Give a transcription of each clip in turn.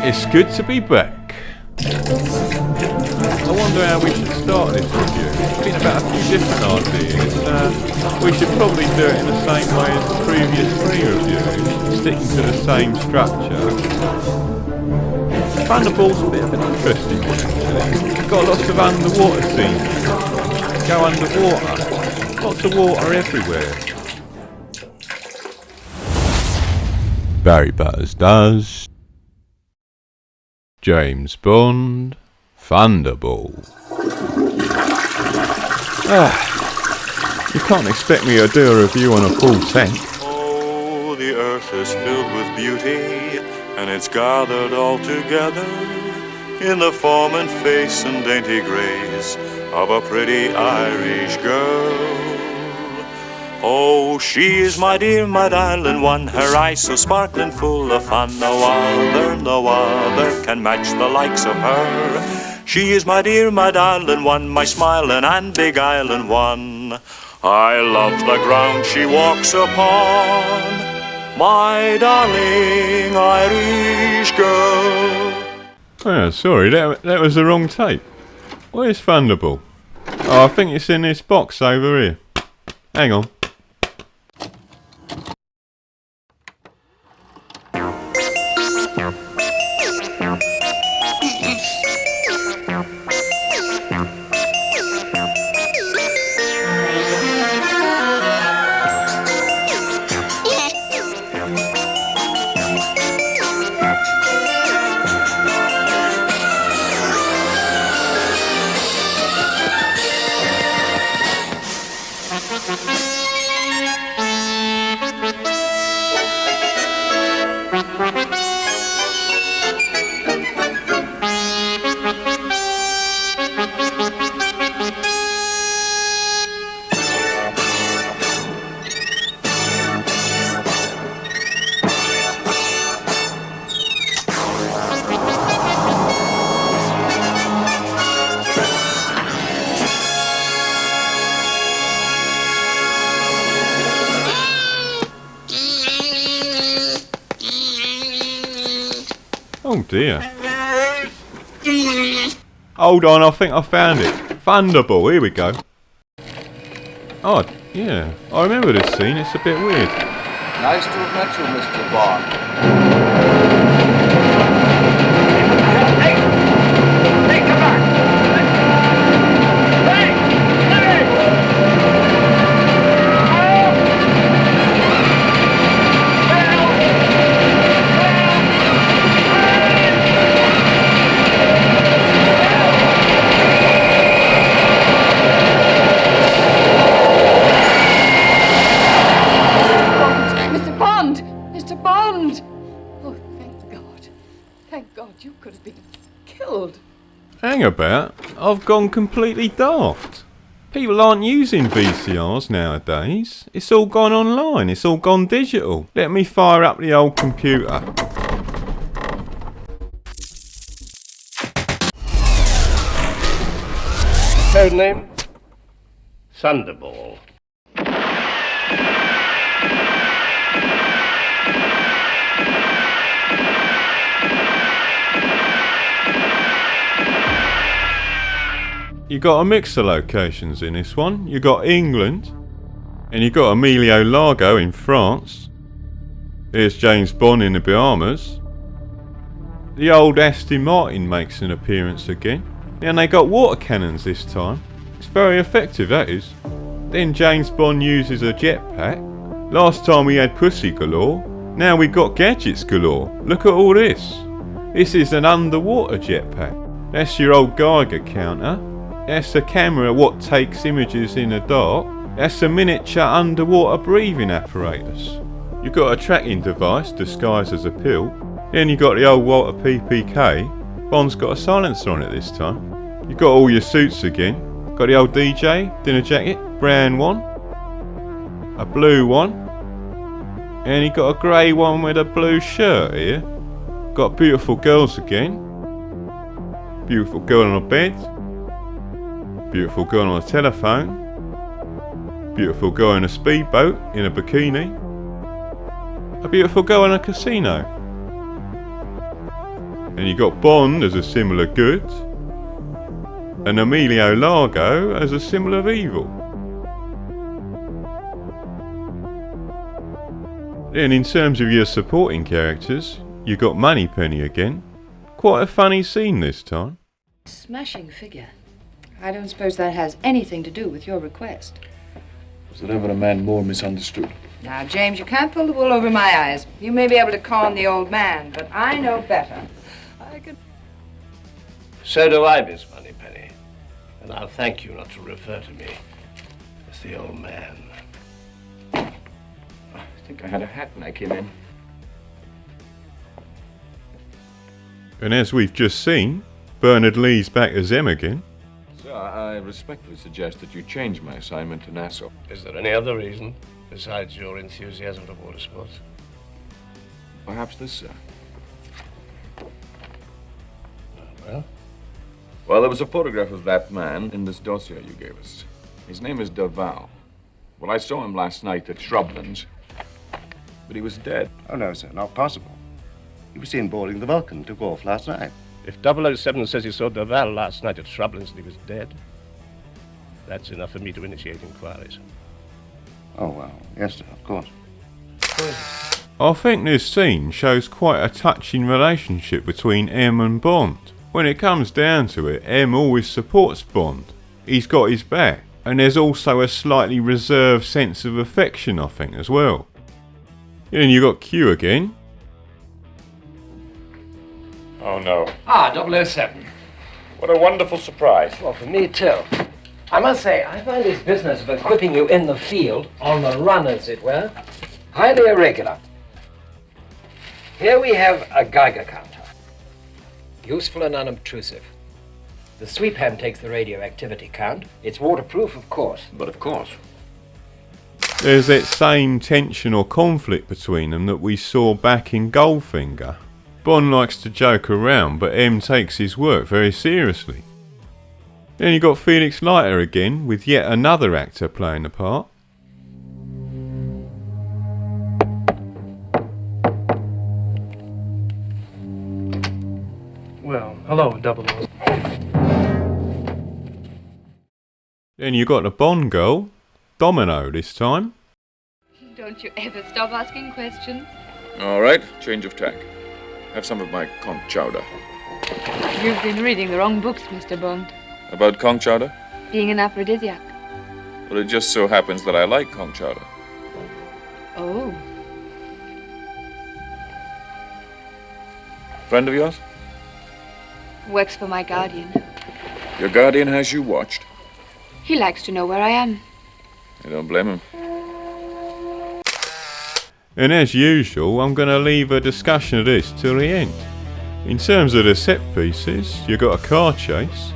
It's good to be back. I wonder how we should start this review. It's been about a few different ideas. We should probably do it in the same way as the previous 3 reviews, sticking to the same structure. Thunderball's a bit of an interesting one actually. It's got lots of underwater scenes. Go underwater. Lots of water everywhere. Barry Butters does. James Bond. Thunderball. You can't expect me to do a review on a full tank. Oh, the earth is filled with beauty, and it's gathered all together in the form and face and dainty grace of a pretty Irish girl. Oh, she is my dear, my darling one, her eyes so sparkling full of fun. No other can match the likes of her. She is my dear, my darling one, my smiling and beguiling one. I love the ground she walks upon, my darling Irish girl. Oh, sorry, that was the wrong tape. Where's Thunderball? Oh, I think it's in this box over here. Hang on. Oh dear. Hold on, I think I found it. Thunderball, here we go. Oh, yeah. I remember this scene, it's a bit weird. Nice to have met you, Mr. Bond. Hey, come back! You could have been killed. Hang about, I've gone completely daft. People aren't using VCRs nowadays. It's all gone online, it's all gone digital. Let me fire up the old computer. Code name? Thunderball. You got a mix of locations in this one. You got England, and you got Emilio Largo in France. Here's James Bond in the Bahamas. The old Aston Martin makes an appearance again, and they got water cannons this time. It's very effective, that is. Then James Bond uses a jetpack. Last time we had pussy galore. Now we got gadgets galore. Look at all this. This is an underwater jetpack. That's your old Geiger counter. That's a camera what takes images in the dark. That's a miniature underwater breathing apparatus. You've got a tracking device disguised as a pill. Then you got the old Walter PPK. Bond's got a silencer on it this time. You got all your suits again. Got the old DJ, dinner jacket, brown one, a blue one, and you got a grey one with a blue shirt here. Got beautiful girls again. Beautiful girl on a bed. Beautiful girl on a telephone. Beautiful girl in a speedboat in a bikini. A beautiful girl in a casino. And you got Bond as a symbol of good, and Emilio Largo as a symbol of evil. Then in terms of your supporting characters, you got Moneypenny again. Quite a funny scene this time. Smashing figure. I don't suppose that has anything to do with your request. Was there ever a man more misunderstood? Now, James, you can't pull the wool over my eyes. You may be able to calm the old man, but I know better. I can... So do I, Miss Moneypenny. And I'll thank you not to refer to me as the old man. I think I had a hat when I came in. And as we've just seen, Bernard Lee's back as M again. Sir, I respectfully suggest that you change my assignment to Nassau. Is there any other reason besides your enthusiasm for water sports? Perhaps this, sir. Well? Well, there was a photograph of that man in this dossier you gave us. His name is Duval. Well, I saw him last night at Shrublands, but he was dead. Oh, no, sir, not possible. He was seen boarding the Vulcan, took off last night. If 007 says he saw Duval last night at Shrublands and he was dead, that's enough for me to initiate inquiries. Oh, well, yes, sir, of course. I think this scene shows quite a touching relationship between M and Bond. When it comes down to it, M always supports Bond. He's got his back. And there's also a slightly reserved sense of affection, I think, as well. And you got Q again. Oh no. 007. What a wonderful surprise. Well, for me too. I must say, I find this business of equipping you in the field, on the run as it were, highly irregular. Here we have a Geiger counter. Useful and unobtrusive. The sweep hand takes the radioactivity count. It's waterproof, of course. But of course. There's that same tension or conflict between them that we saw back in Goldfinger. Bond likes to joke around, but M takes his work very seriously. Then you got Felix Leiter again, with yet another actor playing the part. Well, hello, 00. Then you got the Bond girl, Domino this time. Don't you ever stop asking questions? All right, change of tack. Have some of my conch chowder. You've been reading the wrong books, Mr. Bond. About conch chowder? Being an aphrodisiac. Well, it just so happens that I like conch chowder. Oh. Friend of yours? Works for my guardian. Your guardian has you watched. He likes to know where I am. I don't blame him. And as usual, I'm going to leave a discussion of this till the end. In terms of the set pieces, you got a car chase.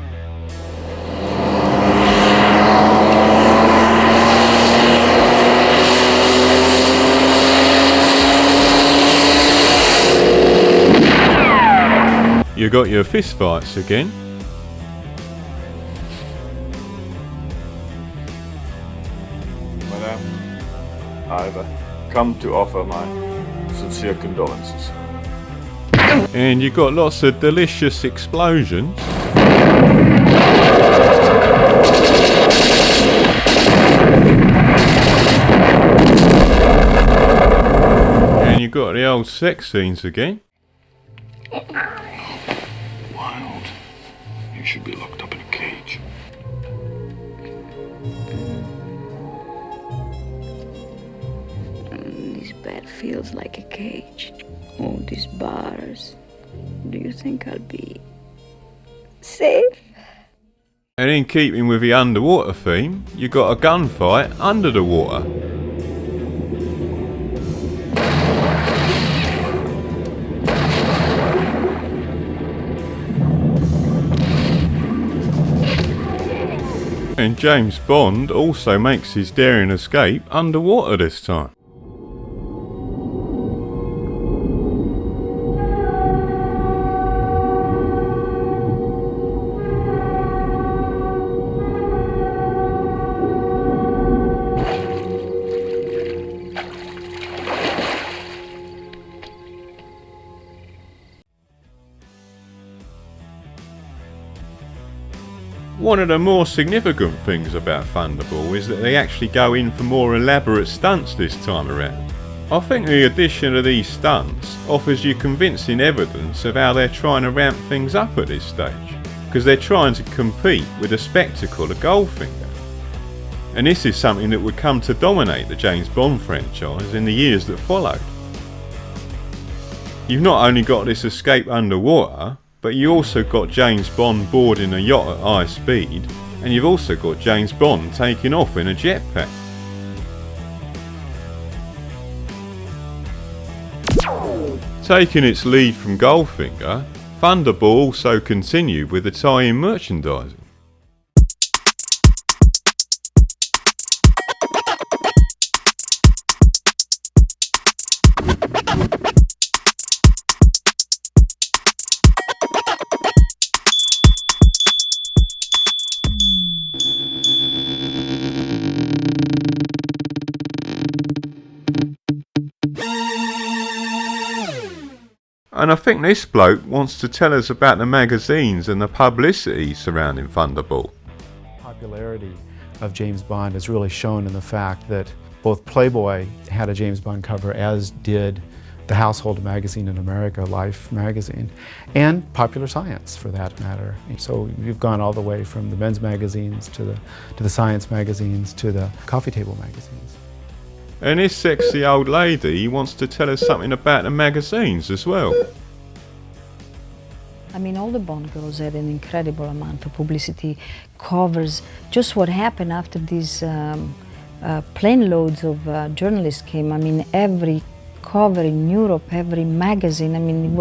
You got your fist fights again. Madame, I've come to offer my sincere condolences. And you got lots of delicious explosions. And you got the old sex scenes again. Wild. You should be locked up in a cage. This bed feels like a cage. All these bars. Do you think I'll be safe? And in keeping with the underwater theme, you got a gunfight under the water. And James Bond also makes his daring escape underwater this time. one of the more significant things about Thunderball is that they actually go in for more elaborate stunts this time around. I think the addition of these stunts offers you convincing evidence of how they're trying to ramp things up at this stage, because they're trying to compete with the spectacle of Goldfinger. And this is something that would come to dominate the James Bond franchise in the years that followed. You've not only got this escape underwater, but you also got James Bond boarding a yacht at high speed, and you've also got James Bond taking off in a jetpack. Taking its lead from Goldfinger, Thunderball also continued with the tie-in merchandising. And I think this bloke wants to tell us about the magazines and the publicity surrounding Thunderball. Popularity of James Bond is really shown in the fact that both Playboy had a James Bond cover, as did the household magazine in America, Life magazine, and Popular Science for that matter. So you've gone all the way from the men's magazines to the science magazines to the coffee table magazines. And this sexy old lady wants to tell us something about the magazines as well. I mean, all the Bond girls had an incredible amount of publicity, covers, just what happened after these plane loads of journalists came. I mean, every cover in Europe, every magazine, I mean,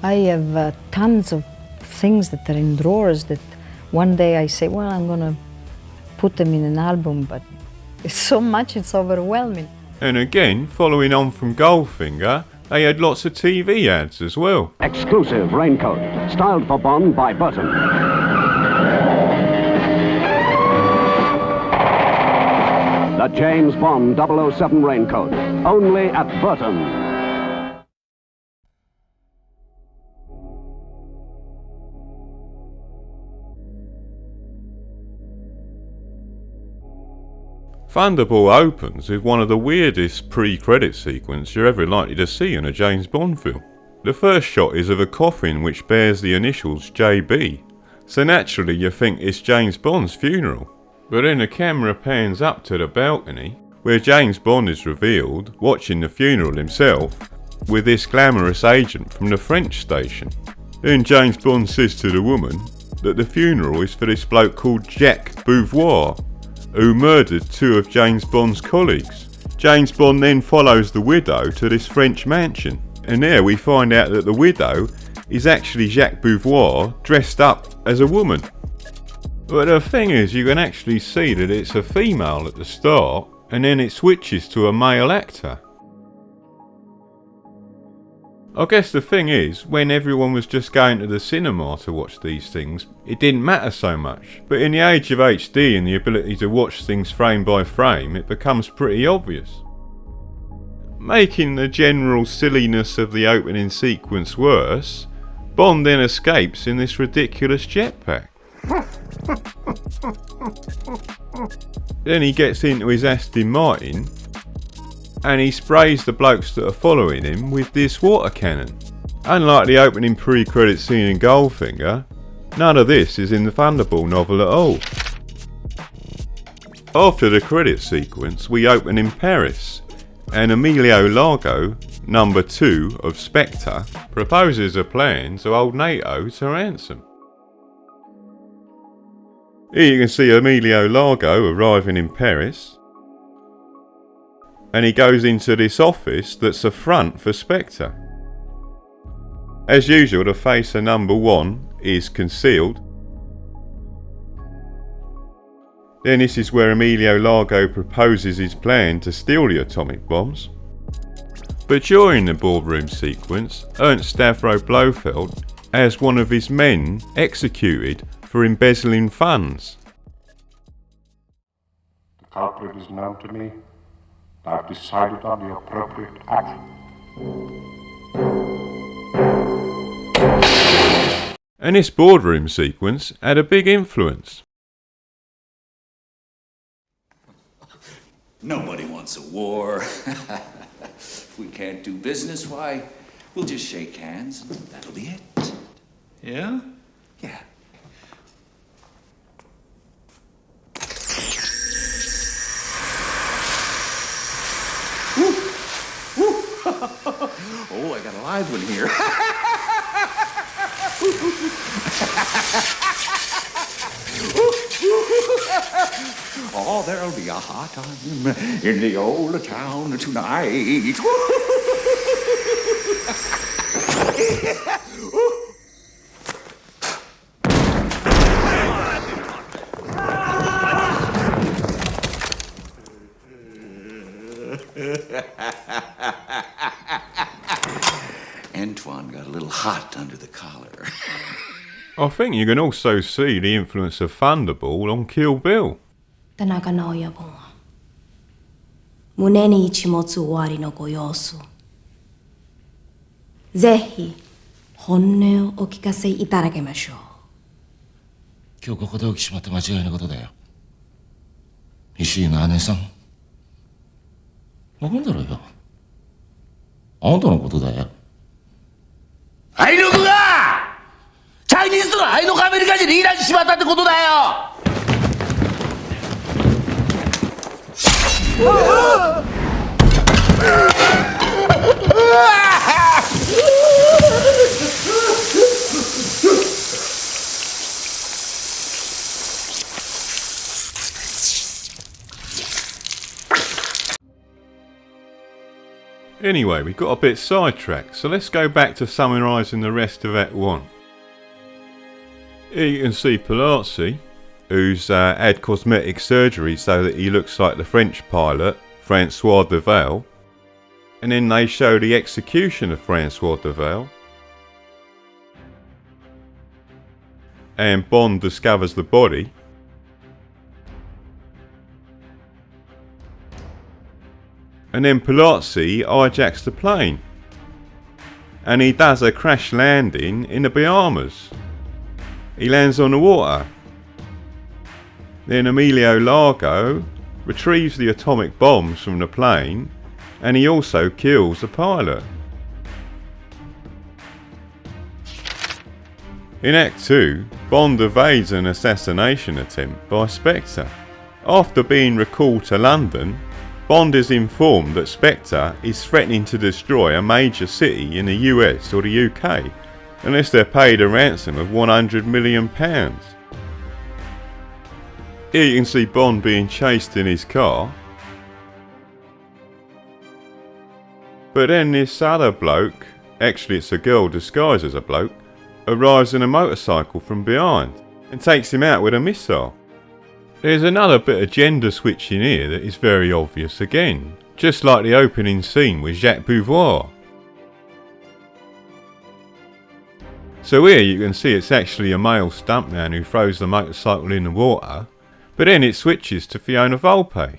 I have tons of things that are in drawers that one day I say, well, I'm gonna put them in an album, but it's so much, it's overwhelming. And again, following on from Goldfinger, they had lots of TV ads as well. Exclusive raincoat, styled for Bond by Burton. The James Bond 007 raincoat, only at Burton. Thunderball opens with one of the weirdest pre-credit sequences you're ever likely to see in a James Bond film. The first shot is of a coffin which bears the initials JB, so naturally you think it's James Bond's funeral. But then the camera pans up to the balcony, where James Bond is revealed, watching the funeral himself, with this glamorous agent from the French station. Then James Bond says to the woman that the funeral is for this bloke called Jacques Bouvier, who murdered two of James Bond's colleagues. James Bond then follows the widow to this French mansion, and there we find out that the widow is actually Jacques Bouvier dressed up as a woman. But the thing is, you can actually see that it's a female at the start, and then it switches to a male actor. I guess the thing is, when everyone was just going to the cinema to watch these things, it didn't matter so much. But in the age of HD and the ability to watch things frame by frame, it becomes pretty obvious. Making the general silliness of the opening sequence worse, Bond then escapes in this ridiculous jetpack. Then he gets into his Aston Martin, and he sprays the blokes that are following him with this water cannon. Unlike the opening pre-credit scene in Goldfinger, none of this is in the Thunderball novel at all. After the credit sequence, we open in Paris, and Emilio Largo, number 2 of Spectre, proposes a plan to hold NATO to ransom. Here you can see Emilio Largo arriving in Paris, and he goes into this office that's a front for Spectre. As usual, the face of number 1 is concealed. Then this is where Emilio Largo proposes his plan to steal the atomic bombs. But during the boardroom sequence, Ernst Stavro Blofeld has one of his men executed for embezzling funds. The culprit is known to me. I've decided on the appropriate action. And this boardroom sequence had a big influence. Nobody wants a war. If we can't do business, why, we'll just shake hands and that'll be it. Yeah? Yeah. Oh, I got a live one here. Oh, there'll be a hot time in the old town tonight. Antoine got a little hot under the collar. I think you can also see the influence of Thunderball on Kill Bill. 田中直也本は胸に一持つ終わりのご様子ぜひ本音をお聞かせいただけましょう今日ここで起きちまって間違いなことだよ石井の姉さんわかんだろうよあんたのことだよアイヌクがチャイニーズのアイヌクアメリカ人にイランにしまったってことだよAnyway, we got a bit sidetracked, so let's go back to summarising the rest of Act 1. Here you can see Palazzi, who's had cosmetic surgery so that he looks like the French pilot, Francois Deval. And then they show the execution of Francois Deval. And Bond discovers the body. And then Palazzi hijacks the plane. And he does a crash landing in the Bahamas. He lands on the water. Then Emilio Largo retrieves the atomic bombs from the plane and he also kills the pilot. In Act 2, Bond evades an assassination attempt by Spectre. After being recalled to London, Bond is informed that Spectre is threatening to destroy a major city in the US or the UK unless they're paid a ransom of £100 million. Here you can see Bond being chased in his car. But then this other bloke, actually it's a girl disguised as a bloke, arrives in a motorcycle from behind and takes him out with a missile. There's another bit of gender switching here that is very obvious again, just like the opening scene with Jacques Beauvoir. So here you can see it's actually a male stuntman who throws the motorcycle in the water, but then it switches to Fiona Volpe.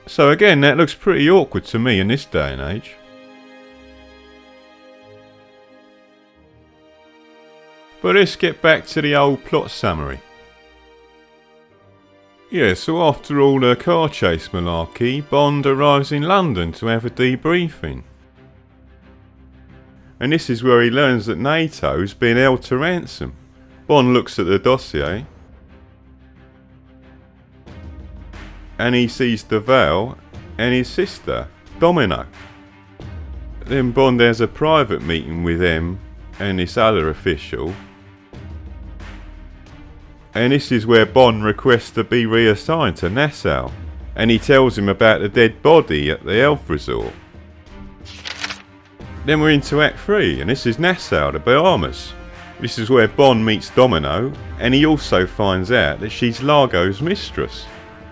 So again, that looks pretty awkward to me in this day and age. But let's get back to the old plot summary. Yeah, so after all the car chase malarkey, Bond arrives in London to have a debriefing. And this is where he learns that NATO's been held to ransom. Bond looks at the dossier and he sees Deval and his sister, Domino. Then Bond has a private meeting with them and this other official. And this is where Bond requests to be reassigned to Nassau. And he tells him about the dead body at the health resort. Then we're into Act 3 and this is Nassau, the Bahamas. This is where Bond meets Domino and he also finds out that she's Largo's mistress.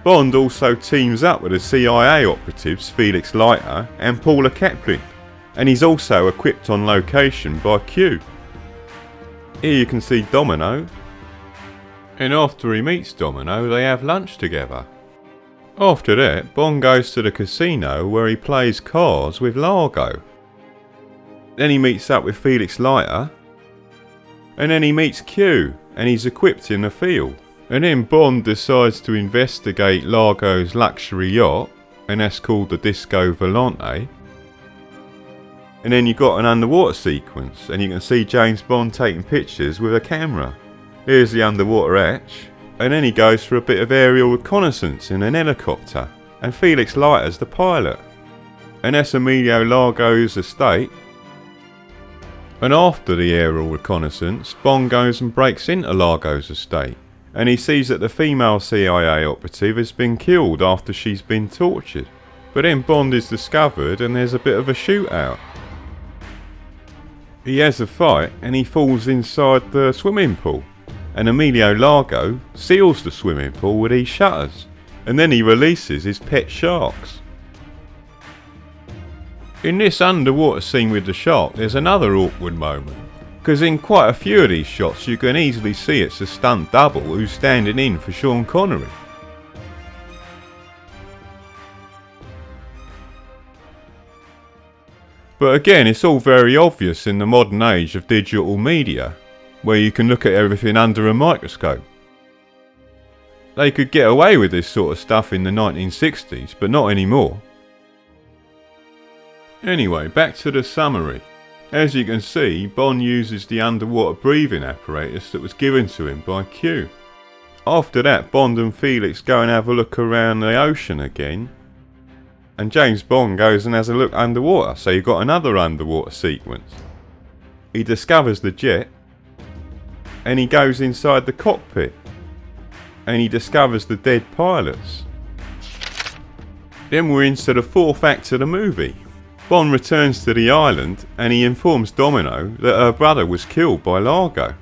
Bond also teams up with the CIA operatives Felix Leiter and Paula Kaplan. And he's also equipped on location by Q. Here you can see Domino. And after he meets Domino, they have lunch together. After that, Bond goes to the casino where he plays cards with Largo. Then he meets up with Felix Leiter. And then he meets Q, and he's equipped in the field. And then Bond decides to investigate Largo's luxury yacht, and that's called the Disco Volante. And then you got an underwater sequence, and you can see James Bond taking pictures with a camera. Here's the underwater hatch, and then he goes for a bit of aerial reconnaissance in an helicopter, and Felix Leiter's the pilot. And that's Emilio Largo's estate. And after the aerial reconnaissance, Bond goes and breaks into Largo's estate, and he sees that the female CIA operative has been killed after she's been tortured. But then Bond is discovered and there's a bit of a shootout. He has a fight and he falls inside the swimming pool, and Emilio Largo seals the swimming pool with these shutters, and then he releases his pet sharks. In this underwater scene with the shark, there's another awkward moment, because in quite a few of these shots you can easily see it's a stunt double who's standing in for Sean Connery. But again, it's all very obvious in the modern age of digital media, where you can look at everything under a microscope. They could get away with this sort of stuff in the 1960s, but not anymore. Anyway, back to the summary. As you can see, Bond uses the underwater breathing apparatus that was given to him by Q. After that, Bond and Felix go and have a look around the ocean again, and James Bond goes and has a look underwater, so you've got another underwater sequence. He discovers the jet, and he goes inside the cockpit, and he discovers the dead pilots. Then we're into the fourth act of the movie. Bond returns to the island and he informs Domino that her brother was killed by Largo.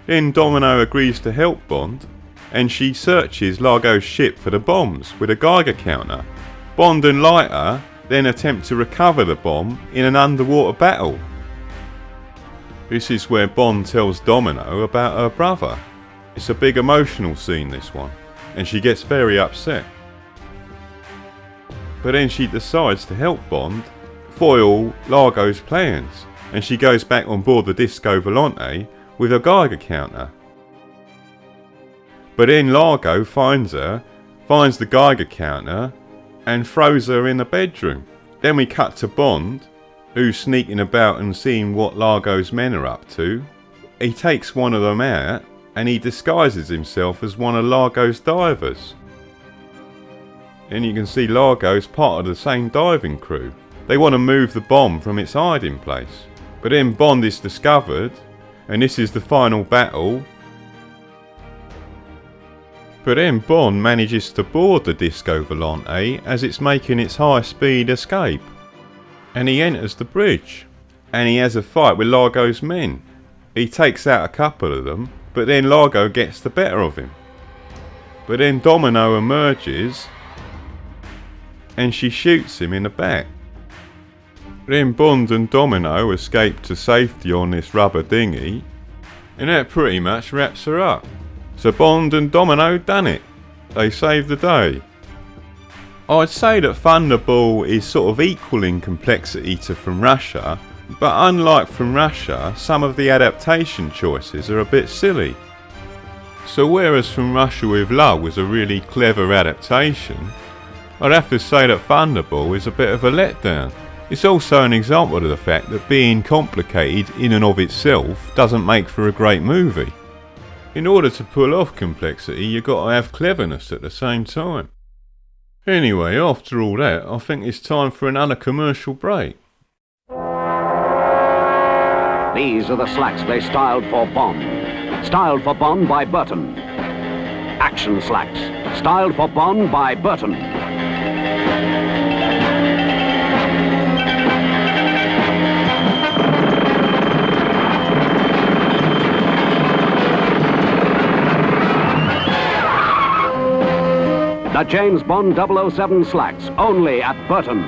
Then Domino agrees to help Bond, and she searches Largo's ship for the bombs with a Geiger counter. Bond and Leiter then attempt to recover the bomb in an underwater battle. This is where Bond tells Domino about her brother. It's a big emotional scene, this one, and she gets very upset. But then she decides to help Bond foil Largo's plans, and she goes back on board the Disco Volante with a Geiger counter. But then Largo finds the Geiger counter, and throws her in the bedroom. Then we cut to Bond, who's sneaking about and seeing what Largo's men are up to. He takes one of them out, and he disguises himself as one of Largo's divers. And you can see Largo's part of the same diving crew. They want to move the bomb from its hiding place. But then Bond is discovered, and this is the final battle. But then Bond manages to board the Disco Volante as it's making its high-speed escape. And he enters the bridge, and he has a fight with Largo's men. He takes out a couple of them, but then Largo gets the better of him. But then Domino emerges, and she shoots him in the back. Then Bond and Domino escape to safety on this rubber dinghy, and that pretty much wraps her up. So Bond and Domino done it. They saved the day. I'd say that Thunderball is sort of equal in complexity to From Russia, but unlike From Russia, some of the adaptation choices are a bit silly. So whereas From Russia with Love was a really clever adaptation, I'd have to say that Thunderball is a bit of a letdown. It's also an example of the fact that being complicated in and of itself doesn't make for a great movie. In order to pull off complexity, you've got to have cleverness at the same time. Anyway, after all that, I think it's time for another commercial break. These are the slacks they styled for Bond. Styled for Bond by Burton. Action slacks. Styled for Bond by Burton. The James Bond 007 slacks, only at Burton.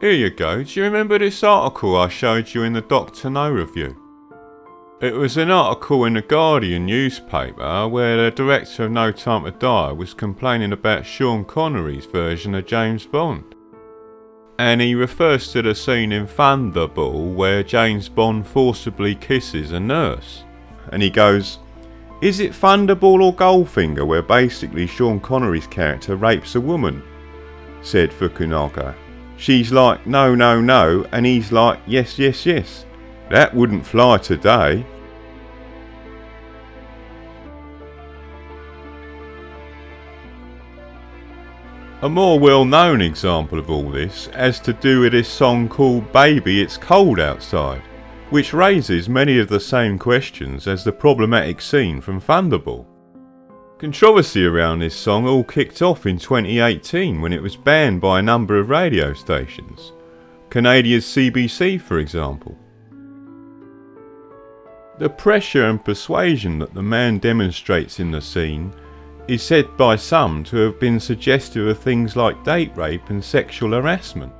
Here you go. Do you remember this article I showed you in the Dr. No review? It was an article in the Guardian newspaper where the director of No Time to Die was complaining about Sean Connery's version of James Bond. and he refers to the scene in Thunderball where James Bond forcibly kisses a nurse. And he goes, "Is it Thunderball or Goldfinger where basically Sean Connery's character rapes a woman?" said Fukunaga. She's like, "No, no, no," and he's like, "Yes, yes, yes." That wouldn't fly today. A more well-known example of all this has to do with this song called "Baby It's Cold Outside," which raises many of the same questions as the problematic scene from Thunderball. Controversy around this song all kicked off in 2018 when it was banned by a number of radio stations, Canadia's CBC for example. The pressure and persuasion that the man demonstrates in the scene is said by some to have been suggestive of things like date rape and sexual harassment.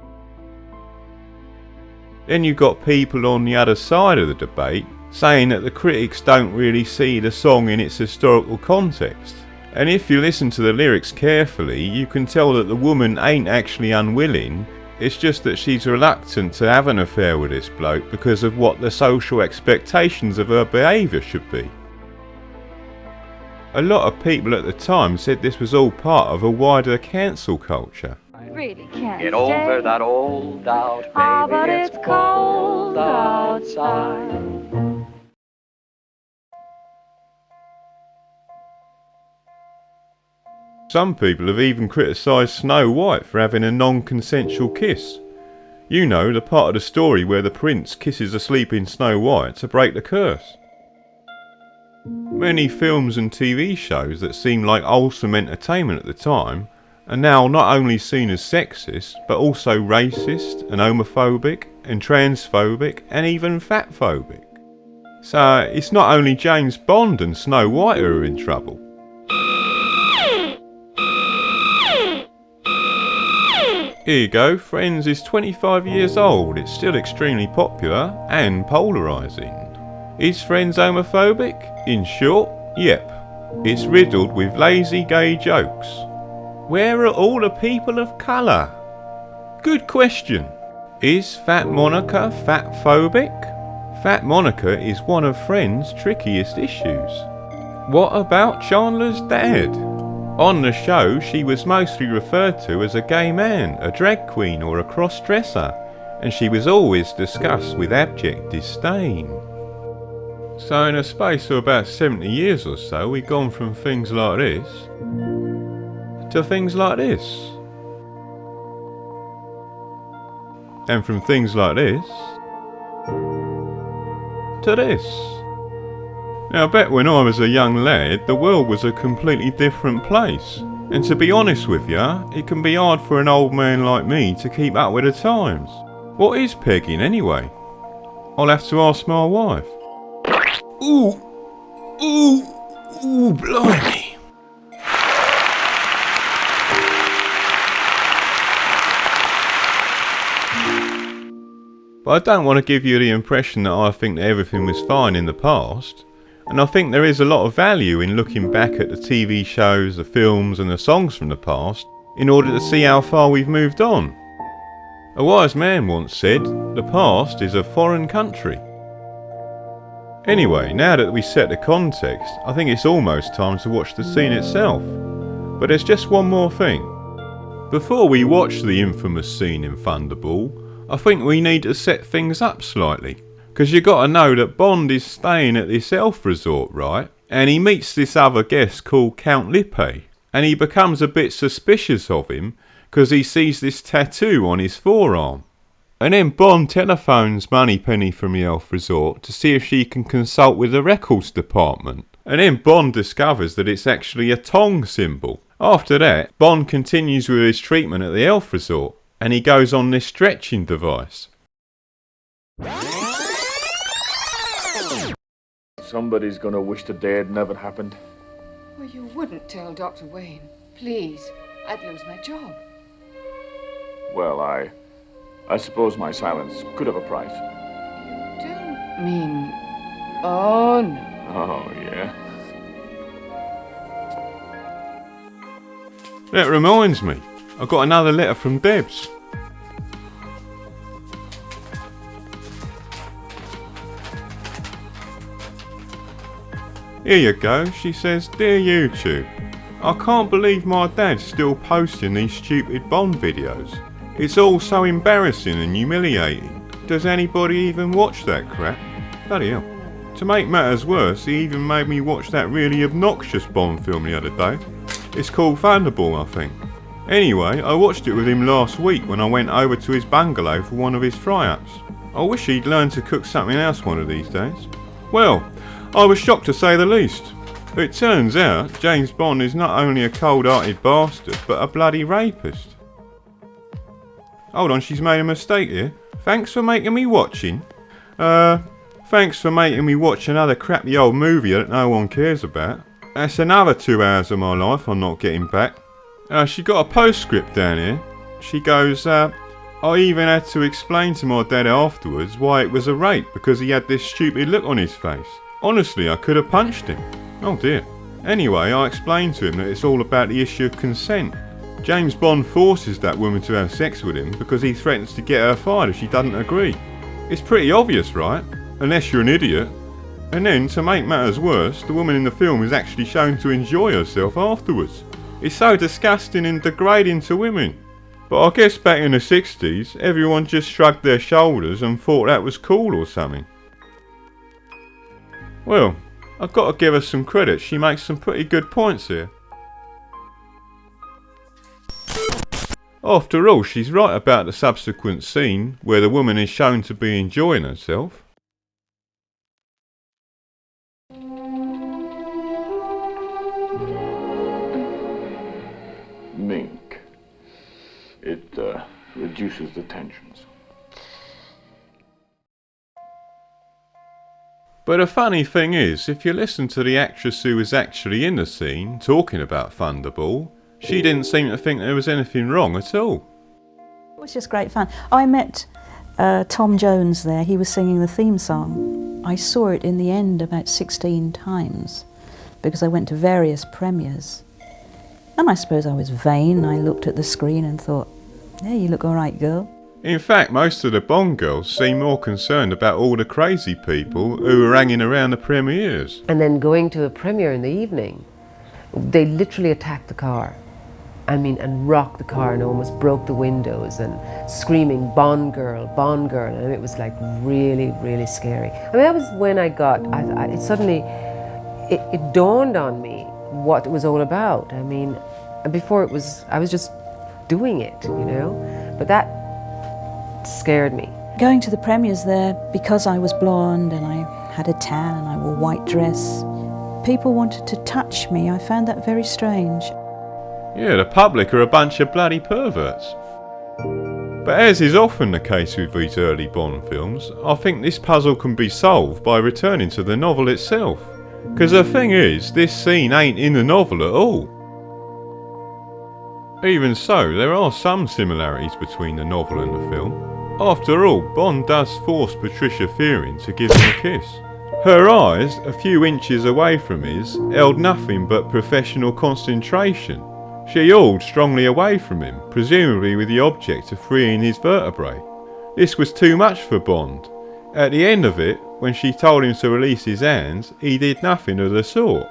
Then you've got people on the other side of the debate saying that the critics don't really see the song in its historical context. And if you listen to the lyrics carefully, you can tell that the woman ain't actually unwilling, it's just that she's reluctant to have an affair with this bloke because of what the social expectations of her behaviour should be. A lot of people at the time said this was all part of a wider cancel culture. Really can't Get over that old doubt, baby. Ah, but it's cold outside. Some people have even criticised Snow White for having a non-consensual kiss. You know, the part of the story where the prince kisses a sleeping Snow White to break the curse. Many films and TV shows that seemed like wholesome entertainment at the time are now not only seen as sexist, but also racist and homophobic and transphobic and even fatphobic. So it's not only James Bond and Snow White who are in trouble. Here you go, Friends is 25 years old, it's still extremely popular and polarising. Is Friends homophobic? In short, yep. It's riddled with lazy gay jokes. Where are all the people of colour? Good question. Is Fat Monica fatphobic? Fat Monica is one of Friends' trickiest issues. What about Chandler's dad? On the show, she was mostly referred to as a gay man, a drag queen or a cross-dresser, and she was always discussed with abject disdain. So in a space of about 70 years or so, we've gone from things like this to things like this. And from things like this to this. Now I bet when I was a young lad, the world was a completely different place. And to be honest with ya, it can be hard for an old man like me to keep up with the times. What is pegging anyway? I'll have to ask my wife. Ooh, blimey. But I don't want to give you the impression that I think that everything was fine in the past. And I think there is a lot of value in looking back at the TV shows, the films and the songs from the past in order to see how far we've moved on. A wise man once said, the past is a foreign country. Anyway, now that we set the context, I think it's almost time to watch the scene itself. But there's just one more thing. Before we watch the infamous scene in Thunderball, I think we need to set things up slightly. Because you got to know that Bond is staying at this elf resort, right? And he meets this other guest called Count Lippe. And he becomes a bit suspicious of him because he sees this tattoo on his forearm. And then Bond telephones Moneypenny from the elf resort to see if she can consult with the records department. And then Bond discovers that it's actually a tong symbol. After that, Bond continues with his treatment at the elf resort. And he goes on this stretching device. Somebody's gonna wish the day had never happened. Well, you wouldn't tell Dr. Wayne. Please. I'd lose my job. Well, I suppose my silence could have a price. Don't mean... Oh, no. Oh, yeah? That reminds me. I got another letter from Debs. Here you go, she says, "Dear YouTube, I can't believe my dad's still posting these stupid Bond videos. It's all so embarrassing and humiliating. Does anybody even watch that crap?" Bloody hell. To make matters worse, he even made me watch that really obnoxious Bond film the other day. It's called Thunderball, I think. Anyway, I watched it with him last week when I went over to his bungalow for one of his fry-ups. I wish he'd learn to cook something else one of these days. Well, I was shocked to say the least. It turns out James Bond is not only a cold-hearted bastard, but a bloody rapist. Hold on, she's made a mistake here. Thanks for making me watching. Thanks for making me watch another crappy old movie that no one cares about. That's another 2 hours of my life I'm not getting back. She got a postscript down here. She goes, I even had to explain to my dad afterwards why it was a rape because he had this stupid look on his face. Honestly, I could have punched him. Oh dear. Anyway, I explained to him that it's all about the issue of consent. James Bond forces that woman to have sex with him because he threatens to get her fired if she doesn't agree. It's pretty obvious, right? Unless you're an idiot. And then, to make matters worse, the woman in the film is actually shown to enjoy herself afterwards. It's so disgusting and degrading to women. But I guess back in the 60s, everyone just shrugged their shoulders and thought that was cool or something. Well, I've got to give her some credit, she makes some pretty good points here. After all, she's right about the subsequent scene where the woman is shown to be enjoying herself. Mink. It reduces the tensions. But the funny thing is, if you listen to the actress who was actually in the scene talking about Thunderball, she didn't seem to think there was anything wrong at all. It was just great fun. I met Tom Jones there. He was singing the theme song. I saw it in the end about 16 times because I went to various premieres. And I suppose I was vain. I looked at the screen and thought, yeah, you look all right, girl. In fact, most of the Bond girls seem more concerned about all the crazy people who were hanging around the premieres. And then going to a premiere in the evening, they literally attacked the car. I mean, and rocked the car and almost broke the windows and screaming, Bond girl, and it was like really, really scary. I mean, that was when I got, it suddenly, it dawned on me what it was all about. I mean, before it was, I was just doing it, you know, but that scared me. Going to the premieres there, because I was blonde and I had a tan and I wore a white dress, people wanted to touch me. I found that very strange. Yeah, the public are a bunch of bloody perverts. But as is often the case with these early Bond films, I think this puzzle can be solved by returning to the novel itself. Because the thing is, this scene ain't in the novel at all. Even so, there are some similarities between the novel and the film. After all, Bond does force Patricia Fearing to give him a kiss. Her eyes, a few inches away from his, held nothing but professional concentration. She hauled strongly away from him, presumably with the object of freeing his vertebrae. This was too much for Bond. At the end of it, when she told him to release his hands, he did nothing of the sort.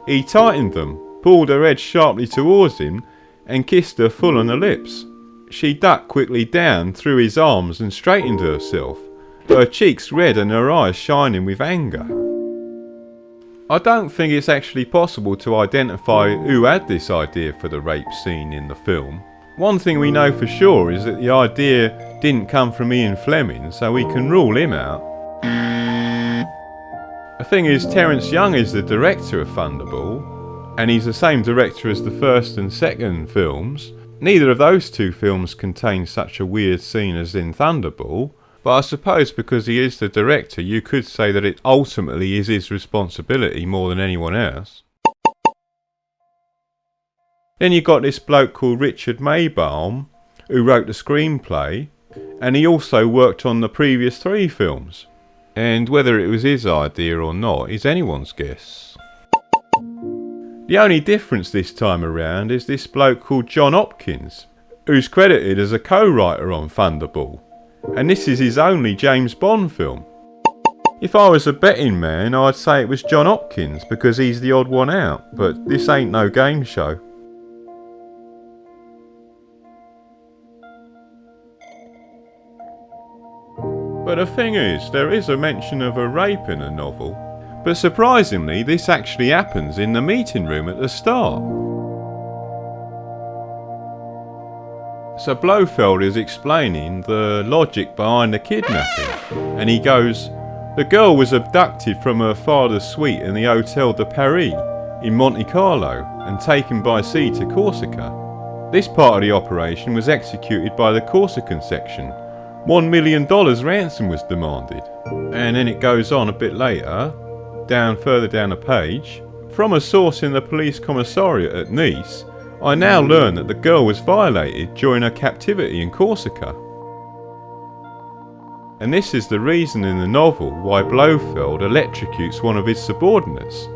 He tightened them, pulled her head sharply towards him, and kissed her full on the lips. She ducked quickly down through his arms and straightened herself, her cheeks red and her eyes shining with anger. I don't think it's actually possible to identify who had this idea for the rape scene in the film. One thing we know for sure is that the idea didn't come from Ian Fleming, so we can rule him out. The thing is, Terence Young is the director of Thunderball, and he's the same director as the first and second films. Neither of those two films contain such a weird scene as in Thunderball, but I suppose because he is the director, you could say that it ultimately is his responsibility more than anyone else. Then you got this bloke called Richard Maybaum, who wrote the screenplay, and he also worked on the previous 3 films. And whether it was his idea or not is anyone's guess. The only difference this time around is this bloke called John Hopkins, who's credited as a co-writer on Thunderball. And this is his only James Bond film. If I was a betting man, I'd say it was John Hopkins because he's the odd one out, but this ain't no game show. But the thing is, there is a mention of a rape in the novel, but surprisingly this actually happens in the meeting room at the start. So Blofeld is explaining the logic behind the kidnapping, and he goes, "The girl was abducted from her father's suite in the Hotel de Paris in Monte Carlo and taken by sea to Corsica. This part of the operation was executed by the Corsican section. $1 million ransom was demanded." And then it goes on a bit later, further down the page. "From a source in the police commissariat at Nice, I now learn that the girl was violated during her captivity in Corsica." And this is the reason in the novel why Blofeld electrocutes one of his subordinates,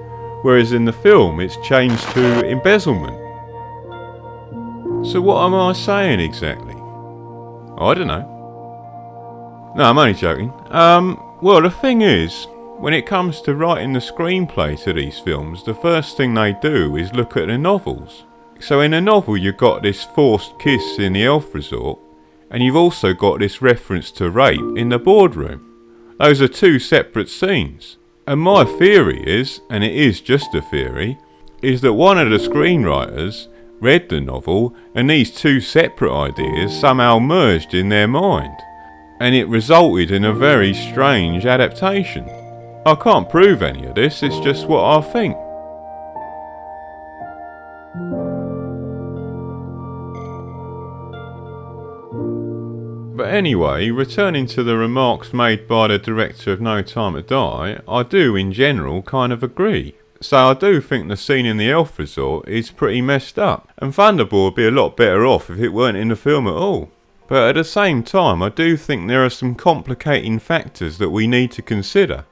whereas in the film it's changed to embezzlement. So what am I saying exactly? I don't know. No, I'm only joking. Well, the thing is, when it comes to writing the screenplay to these films, the first thing they do is look at the novels. So in a novel you've got this forced kiss in the elf resort, and you've also got this reference to rape in the boardroom. Those are two separate scenes. And my theory is, and it is just a theory, is that one of the screenwriters read the novel and these two separate ideas somehow merged in their mind, and it resulted in a very strange adaptation. I can't prove any of this, it's just what I think. But anyway, returning to the remarks made by the director of No Time to Die, I do in general kind of agree. So I do think the scene in the elf resort is pretty messed up, and Thunderball would be a lot better off if it weren't in the film at all. But at the same time, I do think there are some complicating factors that we need to consider.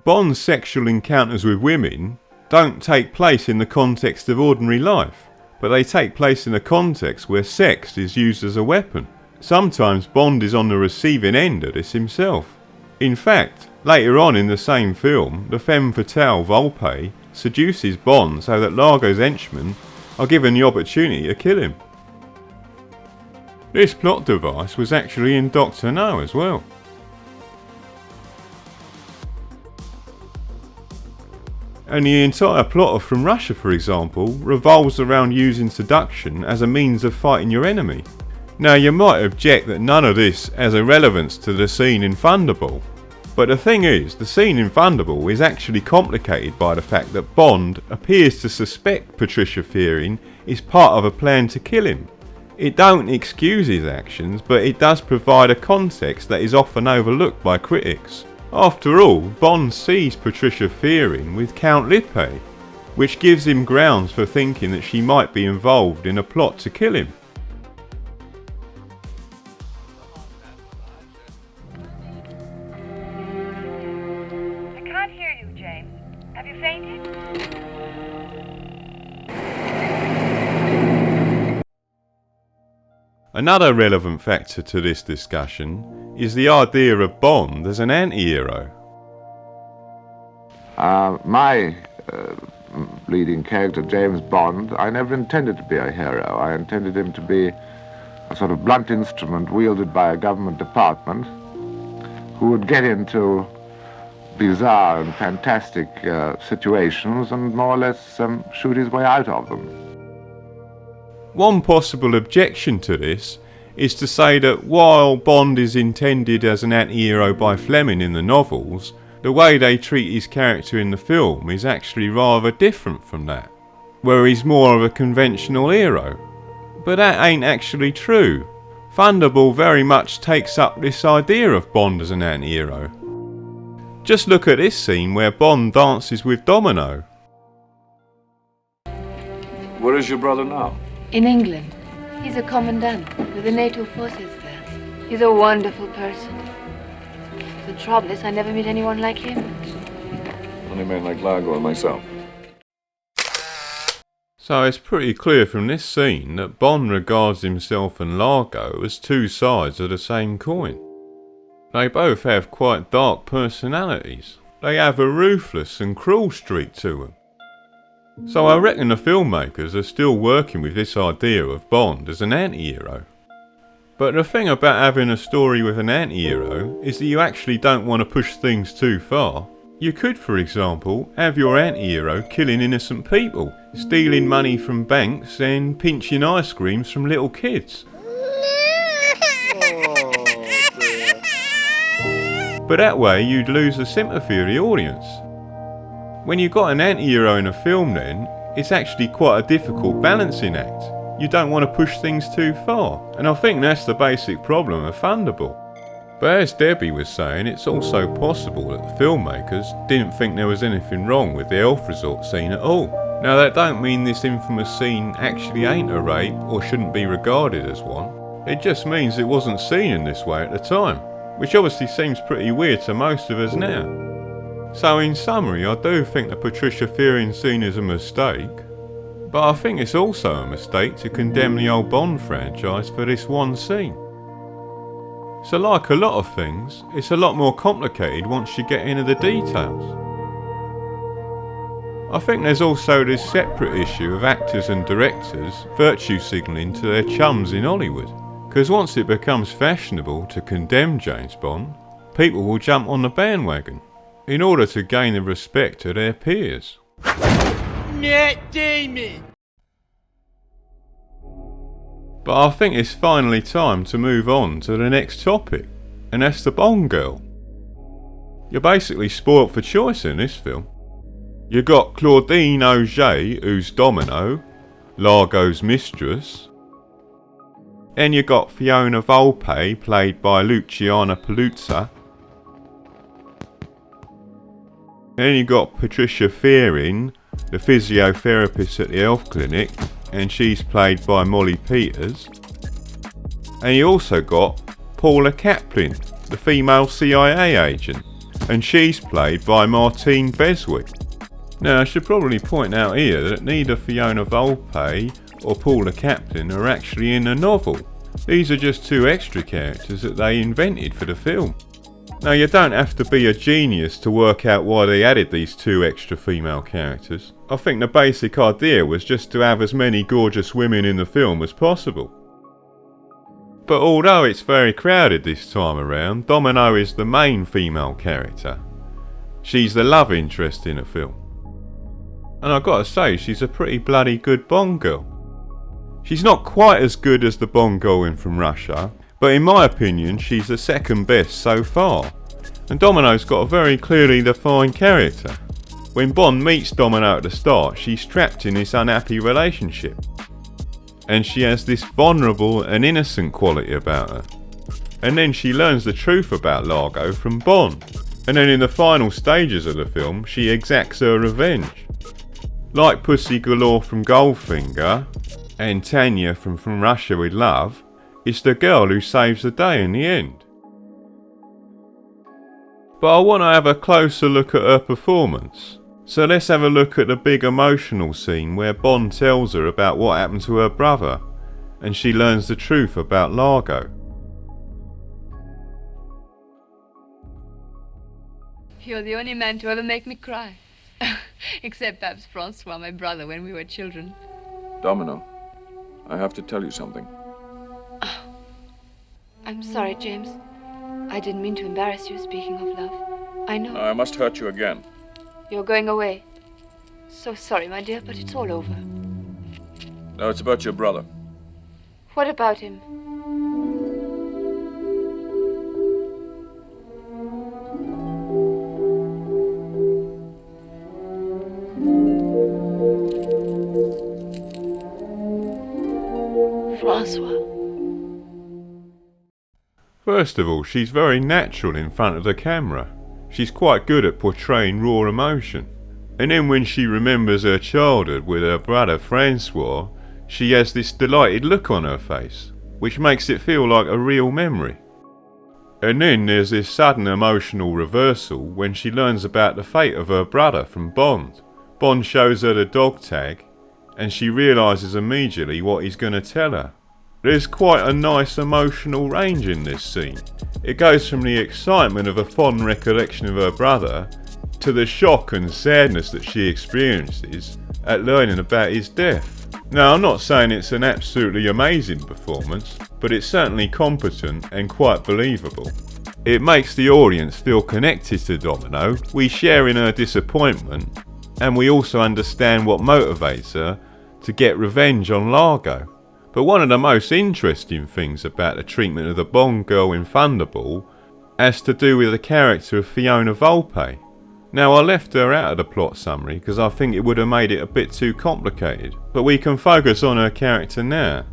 Bond's sexual encounters with women don't take place in the context of ordinary life, but they take place in a context where sex is used as a weapon. Sometimes Bond is on the receiving end of this himself. In fact, later on in the same film, the femme fatale Volpe seduces Bond so that Largo's henchmen are given the opportunity to kill him. This plot device was actually in Doctor No as well. And the entire plot of From Russia, for example, revolves around using seduction as a means of fighting your enemy. Now you might object that none of this has a relevance to the scene in Thunderball, but the thing is, the scene in Thunderball is actually complicated by the fact that Bond appears to suspect Patricia Fearing is part of a plan to kill him. It don't excuse his actions, but it does provide a context that is often overlooked by critics. After all, Bond sees Patricia Fearing with Count Lippe, which gives him grounds for thinking that she might be involved in a plot to kill him. Another relevant factor to this discussion is the idea of Bond as an anti-hero. My leading character, James Bond, I never intended to be a hero. I intended him to be a sort of blunt instrument wielded by a government department who would get into bizarre and fantastic situations and more or less shoot his way out of them. One possible objection to this is to say that while Bond is intended as an anti-hero by Fleming in the novels, the way they treat his character in the film is actually rather different from that, where he's more of a conventional hero. But that ain't actually true. Thunderball very much takes up this idea of Bond as an anti-hero. Just look at this scene where Bond dances with Domino. Where is your brother now? In England. He's a commandant with the NATO forces there. He's a wonderful person. The trouble is I never meet anyone like him. Only men like Largo and myself. So it's pretty clear from this scene that Bond regards himself and Largo as two sides of the same coin. They both have quite dark personalities. They have a ruthless and cruel streak to them. So I reckon the filmmakers are still working with this idea of Bond as an anti-hero. But the thing about having a story with an anti-hero is that you actually don't want to push things too far. You could, for example, have your anti-hero killing innocent people, stealing money from banks and pinching ice creams from little kids. But that way you'd lose the sympathy of the audience. When you've got an anti-hero in a film then, it's actually quite a difficult balancing act. You don't want to push things too far, and I think that's the basic problem of Thunderball. But as Debbie was saying, it's also possible that the filmmakers didn't think there was anything wrong with the health resort scene at all. Now that don't mean this infamous scene actually ain't a rape or shouldn't be regarded as one. It just means it wasn't seen in this way at the time, which obviously seems pretty weird to most of us now. So in summary, I do think the Patricia Fearing scene is a mistake, but I think it's also a mistake to condemn the old Bond franchise for this one scene. So like a lot of things, it's a lot more complicated once you get into the details. I think there's also this separate issue of actors and directors virtue signalling to their chums in Hollywood, because once it becomes fashionable to condemn James Bond, people will jump on the bandwagon in order to gain the respect of their peers. Matt Damon! But I think it's finally time to move on to the next topic, and that's the Bond girl. You're basically spoilt for choice in this film. You got Claudine Auger, who's Domino, Largo's mistress. Then you got Fiona Volpe, played by Luciana Paluzza. Then you got Patricia Fearing, the physiotherapist at the health clinic, and she's played by Molly Peters. And you also got Paula Kaplan, the female CIA agent, and she's played by Martine Beswick. Now I should probably point out here that neither Fiona Volpe or Paula Kaplan are actually in the novel. These are just two extra characters that they invented for the film. Now you don't have to be a genius to work out why they added these two extra female characters. I think the basic idea was just to have as many gorgeous women in the film as possible. But although it's very crowded this time around, Domino is the main female character. She's the love interest in the film. And I've got to say, she's a pretty bloody good Bond girl. She's not quite as good as the Bond girl in From Russia, but in my opinion she's the second best so far. And Domino's got a very clearly defined character. When Bond meets Domino at the start, she's trapped in this unhappy relationship. And she has this vulnerable and innocent quality about her. And then she learns the truth about Largo from Bond. And then in the final stages of the film, she exacts her revenge. Like Pussy Galore from Goldfinger, and Tanya from Russia with Love, it's the girl who saves the day in the end. But I want to have a closer look at her performance. So let's have a look at the big emotional scene where Bond tells her about what happened to her brother, and she learns the truth about Largo. You're the only man to ever make me cry. Except perhaps Francois, my brother, when we were children. Domino, I have to tell you something. I'm sorry, James. I didn't mean to embarrass you, speaking of love. I know. I must hurt you again. You're going away. So sorry, my dear, but it's all over. No, it's about your brother. What about him? Francois. First of all, she's very natural in front of the camera. She's quite good at portraying raw emotion. And then when she remembers her childhood with her brother Francois, she has this delighted look on her face, which makes it feel like a real memory. And then there's this sudden emotional reversal when she learns about the fate of her brother from Bond. Bond shows her the dog tag, and she realises immediately what he's going to tell her. There's quite a nice emotional range in this scene. It goes from the excitement of a fond recollection of her brother to the shock and sadness that she experiences at learning about his death. Now, I'm not saying it's an absolutely amazing performance, but it's certainly competent and quite believable. It makes the audience feel connected to Domino, we share in her disappointment, and we also understand what motivates her to get revenge on Largo. But one of the most interesting things about the treatment of the Bond girl in Thunderball has to do with the character of Fiona Volpe. Now, I left her out of the plot summary because I think it would have made it a bit too complicated, but we can focus on her character now.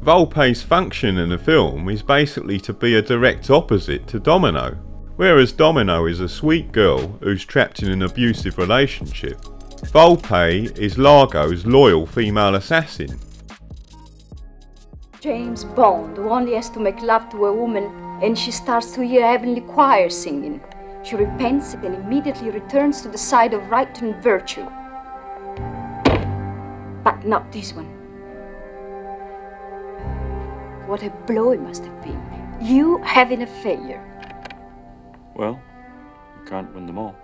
Volpe's function in the film is basically to be a direct opposite to Domino. Whereas Domino is a sweet girl who's trapped in an abusive relationship, Volpe is Largo's loyal female assassin. James Bond, who only has to make love to a woman and she starts to hear heavenly choir singing. She repents and immediately returns to the side of right and virtue. But not this one. What a blow it must have been. You having a failure. Well, you can't win them all.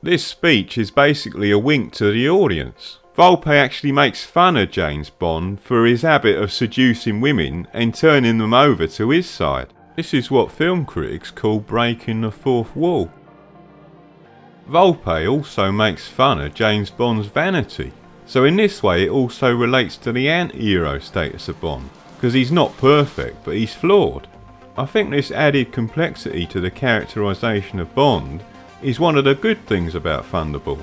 This speech is basically a wink to the audience. Volpe actually makes fun of James Bond for his habit of seducing women and turning them over to his side. This is what film critics call breaking the fourth wall. Volpe also makes fun of James Bond's vanity. So in this way it also relates to the anti-hero status of Bond, because he's not perfect but he's flawed. I think this added complexity to the characterisation of Bond is one of the good things about Thunderball.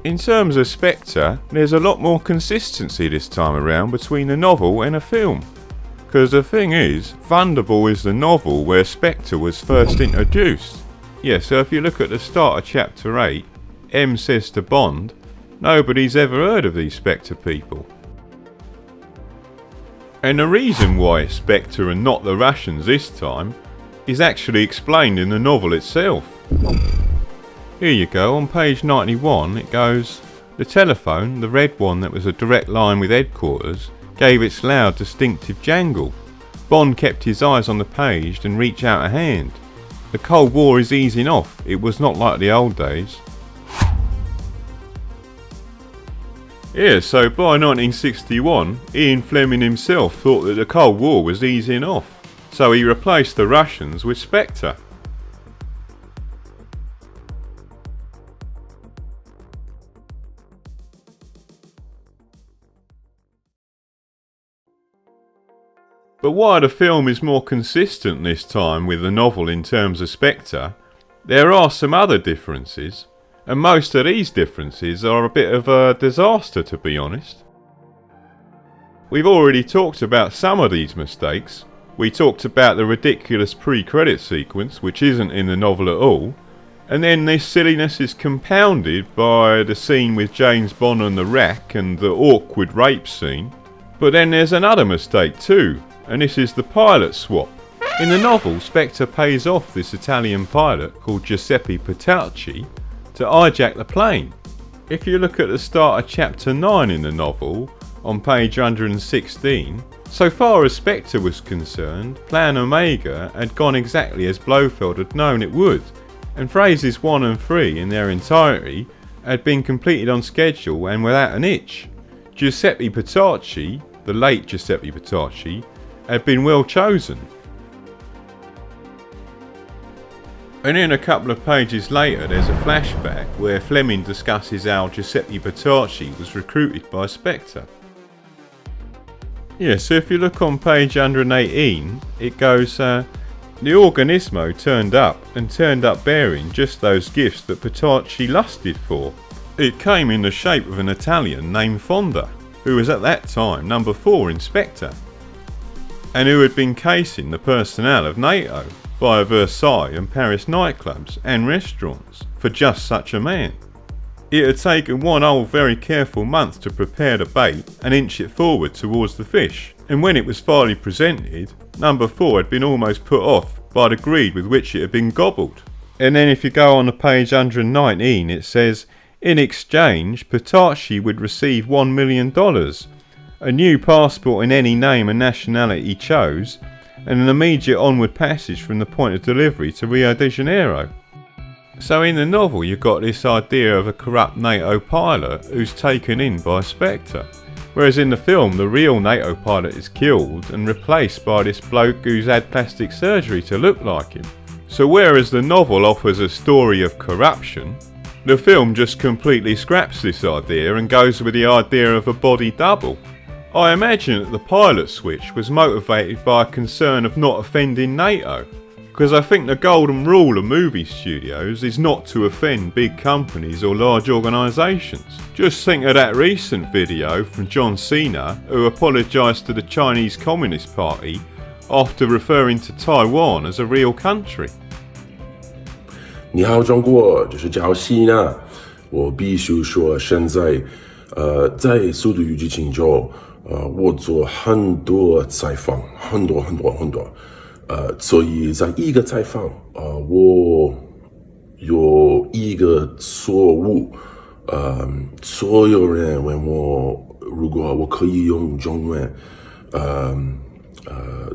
In terms of Spectre, there's a lot more consistency this time around between the novel and a film. Because the thing is, Thunderball is the novel where Spectre was first introduced. Yeah, so if you look at the start of chapter 8, M says to Bond, nobody's ever heard of these Spectre people. And the reason why it's Spectre and not the Russians this time is actually explained in the novel itself. Here you go, on page 91 it goes, the telephone, the red one that was a direct line with headquarters, gave its loud distinctive jangle. Bond kept his eyes on the page and reached out a hand. The Cold War is easing off, it was not like the old days. Yeah, so by 1961, Ian Fleming himself thought that the Cold War was easing off, so he replaced the Russians with Spectre. But while the film is more consistent this time with the novel in terms of Spectre, there are some other differences, and most of these differences are a bit of a disaster, to be honest. We've already talked about some of these mistakes. We talked about the ridiculous pre-credit sequence, which isn't in the novel at all, and then this silliness is compounded by the scene with James Bond on the rack and the awkward rape scene. But then there's another mistake too, and this is the pilot swap. In the novel, Spectre pays off this Italian pilot called Giuseppe Petacci to hijack the plane. If you look at the start of chapter 9 in the novel, on page 116, so far as Spectre was concerned, Plan Omega had gone exactly as Blofeld had known it would, and phases 1 and 3 in their entirety had been completed on schedule and without an hitch. Giuseppe Petacci, the late Giuseppe Petacci, had been well chosen. And then a couple of pages later there's a flashback where Fleming discusses how Giuseppe Petacci was recruited by Spectre. Yeah, so if you look on page 118, it goes, the Organismo turned up bearing just those gifts that Petacci lusted for. It came in the shape of an Italian named Fonda, who was at that time number 4 in Spectre, and who had been casing the personnel of NATO via Versailles and Paris nightclubs and restaurants for just such a man. It had taken one whole very careful month to prepare the bait and inch it forward towards the fish, and when it was finally presented, number 4 had been almost put off by the greed with which it had been gobbled. And then if you go on to page 119, it says, in exchange, Patachi would receive $1 million, a new passport in any name and nationality he chose, and an immediate onward passage from the point of delivery to Rio de Janeiro. So in the novel you've got this idea of a corrupt NATO pilot who's taken in by Spectre, whereas in the film the real NATO pilot is killed and replaced by this bloke who's had plastic surgery to look like him. So whereas the novel offers a story of corruption, the film just completely scraps this idea and goes with the idea of a body double. I imagine that the pilot switch was motivated by a concern of not offending NATO, because I think the golden rule of movie studios is not to offend big companies or large organisations. Just think of that recent video from John Cena, who apologised to the Chinese Communist Party after referring to Taiwan as a real country. 你好，中国，这是叫西娜。我必须说，现在，在《速度与激情》中，我做很多采访，很多。所以在一个采访，我有一个错误，所有人问我，如果我可以用中文，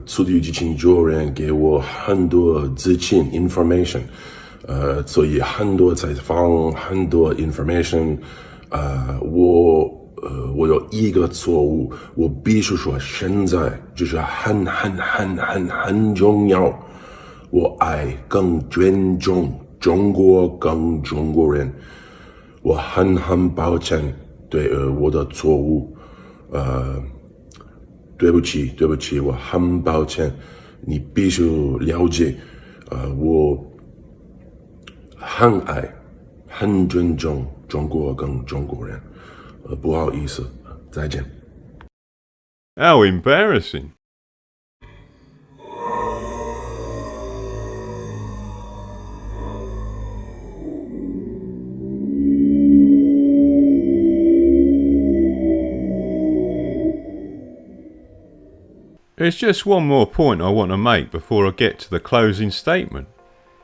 速度与激情主人给我很多资讯 information。所以很多采访，很多 information， 我有一个错误，我必须说现在就是很重要，我爱更尊重中国跟中国人，我很抱歉对我的错误，对不起，我很抱歉，你必须了解，我很爱，很尊重中国跟中国人，不好意思，再见。How embarrassing. There's just one more point I want to make before I get to the closing statement.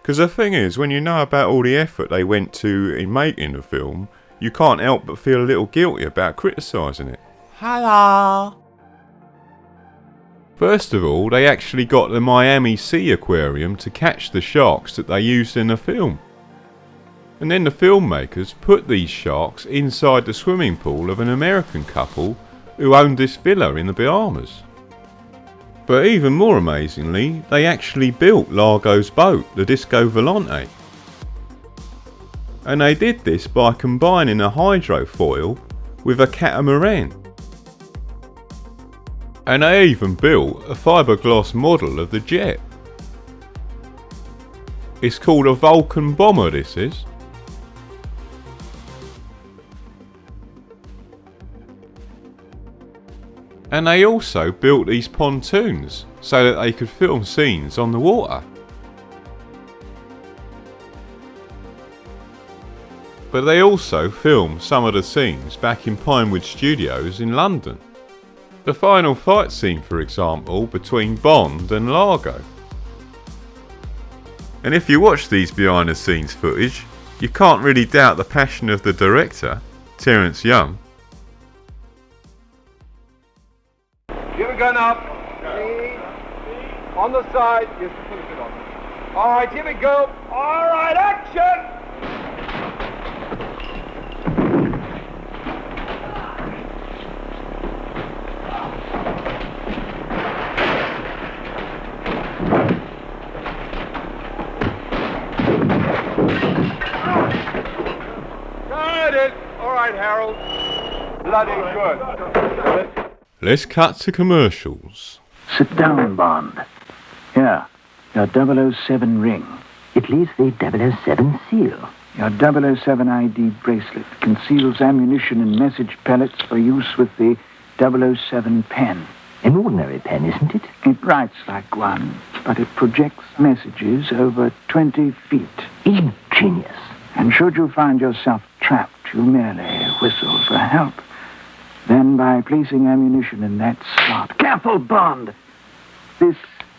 Because the thing is, when you know about all the effort they went to in making the film, you can't help but feel a little guilty about criticising it. Hello. First of all, they actually got the Miami Sea Aquarium to catch the sharks that they used in the film. And then the filmmakers put these sharks inside the swimming pool of an American couple who owned this villa in the Bahamas. But even more amazingly, they actually built Largo's boat, the Disco Volante. And they did this by combining a hydrofoil with a catamaran. And they even built a fiberglass model of the jet. It's called a Vulcan bomber, this is. And they also built these pontoons so that they could film scenes on the water. But they also filmed some of the scenes back in Pinewood Studios in London. The final fight scene, for example, between Bond and Largo. And if you watch these behind the scenes footage, you can't really doubt the passion of the director, Terence Young. Give a gun up. On the side. Yes, put it on. All right, here we go. All right, action! Got it. All right, Harold. Bloody good. Let's cut to commercials. Sit down, Bond. Here, your 007 ring. It leaves the 007 seal. Your 007 ID bracelet conceals ammunition and message pellets for use with the 007 pen. An ordinary pen, isn't it? It writes like one, but it projects messages over 20 feet. Ingenious. And should you find yourself trapped, you merely whistle for help. Then, by placing ammunition in that slot... Careful, Bond! This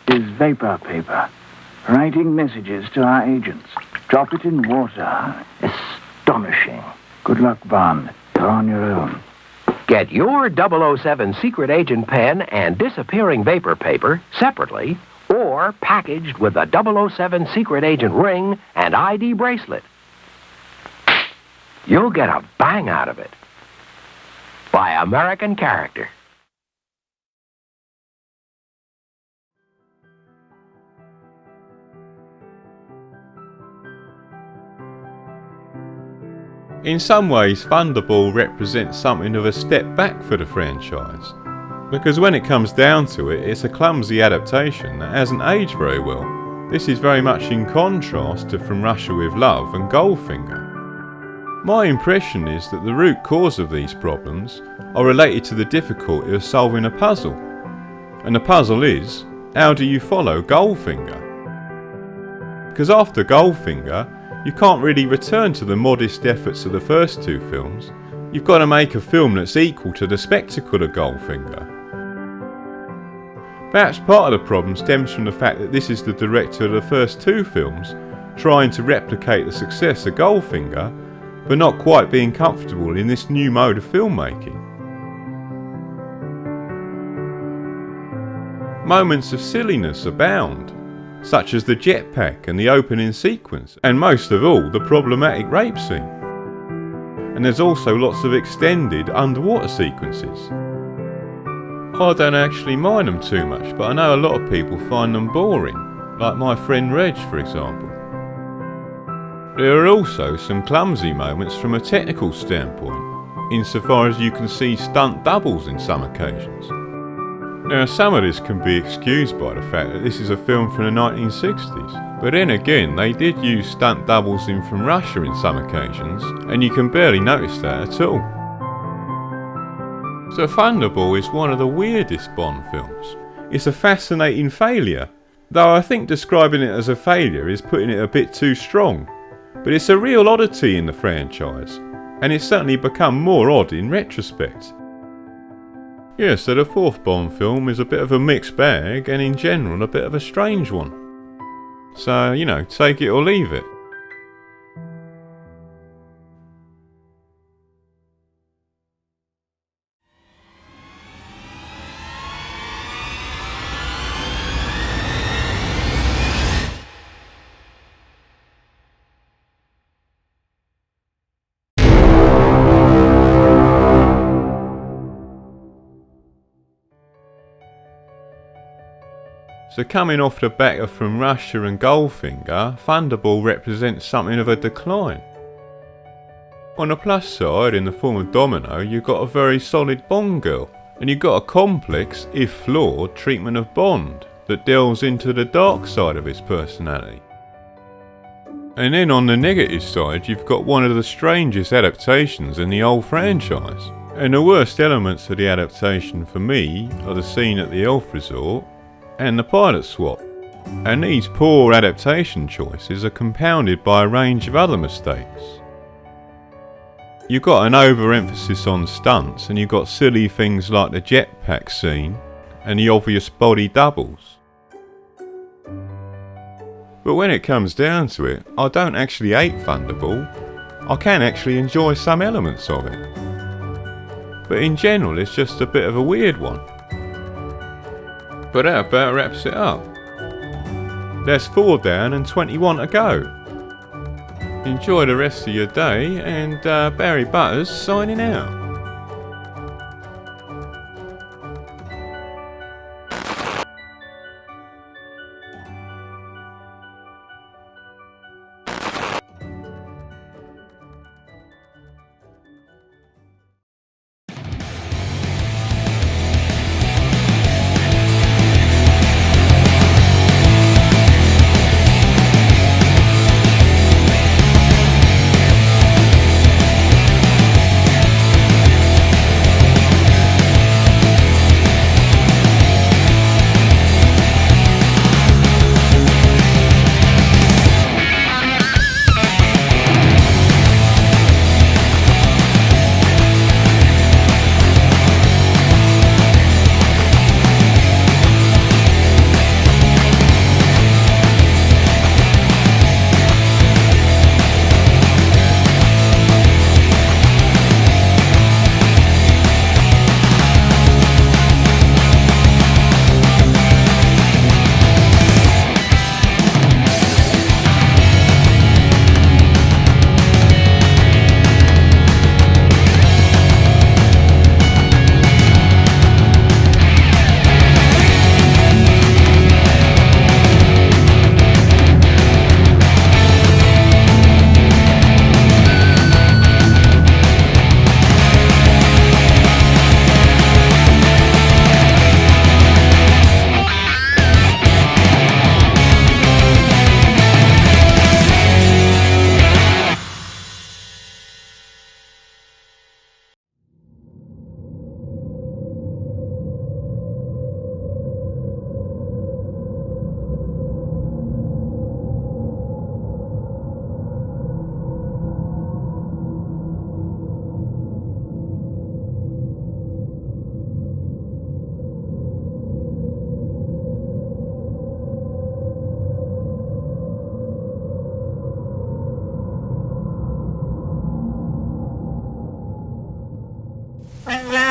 is vapor paper, writing messages to our agents. Drop it in water. Astonishing. Good luck, Bond. You're on your own. Get your 007 secret agent pen and disappearing vapor paper separately or packaged with a 007 secret agent ring and ID bracelet. You'll get a bang out of it. By American Character. In some ways, Thunderball represents something of a step back for the franchise, because when it comes down to it, it's a clumsy adaptation that hasn't aged very well. This is very much in contrast to From Russia with Love and Goldfinger. My impression is that the root cause of these problems are related to the difficulty of solving a puzzle. And the puzzle is, how do you follow Goldfinger? Because after Goldfinger, you can't really return to the modest efforts of the first two films. You've got to make a film that's equal to the spectacle of Goldfinger. Perhaps part of the problem stems from the fact that this is the director of the first two films trying to replicate the success of Goldfinger, but not quite being comfortable in this new mode of filmmaking. Moments of silliness abound, such as the jetpack and the opening sequence, and most of all, the problematic rape scene. And there's also lots of extended underwater sequences. I don't actually mind them too much, but I know a lot of people find them boring, like my friend Reg, for example. There are also some clumsy moments from a technical standpoint, insofar as you can see stunt doubles in some occasions. Now, some of this can be excused by the fact that this is a film from the 1960s, but then again, they did use stunt doubles in From Russia in some occasions, and you can barely notice that at all. So Thunderball is one of the weirdest Bond films. It's a fascinating failure, though I think describing it as a failure is putting it a bit too strong, but it's a real oddity in the franchise, and it's certainly become more odd in retrospect. Yeah, so the fourth Bond film is a bit of a mixed bag, and in general a bit of a strange one. So, you know, take it or leave it. So coming off the back of From Russia and Goldfinger, Thunderball represents something of a decline. On the plus side, in the form of Domino, you've got a very solid Bond girl, and you've got a complex, if flawed, treatment of Bond that delves into the dark side of his personality. And then on the negative side, you've got one of the strangest adaptations in the old franchise. And the worst elements of the adaptation for me are the scene at the Elf Resort and the pilot swap, and these poor adaptation choices are compounded by a range of other mistakes. You've got an overemphasis on stunts, and you've got silly things like the jetpack scene and the obvious body doubles. But when it comes down to it, I don't actually hate Thunderball. I can actually enjoy some elements of it. But in general, it's just a bit of a weird one. But that about wraps it up. There's 4 down and 21 to go. Enjoy the rest of your day, and Barry Butters signing out. Bye.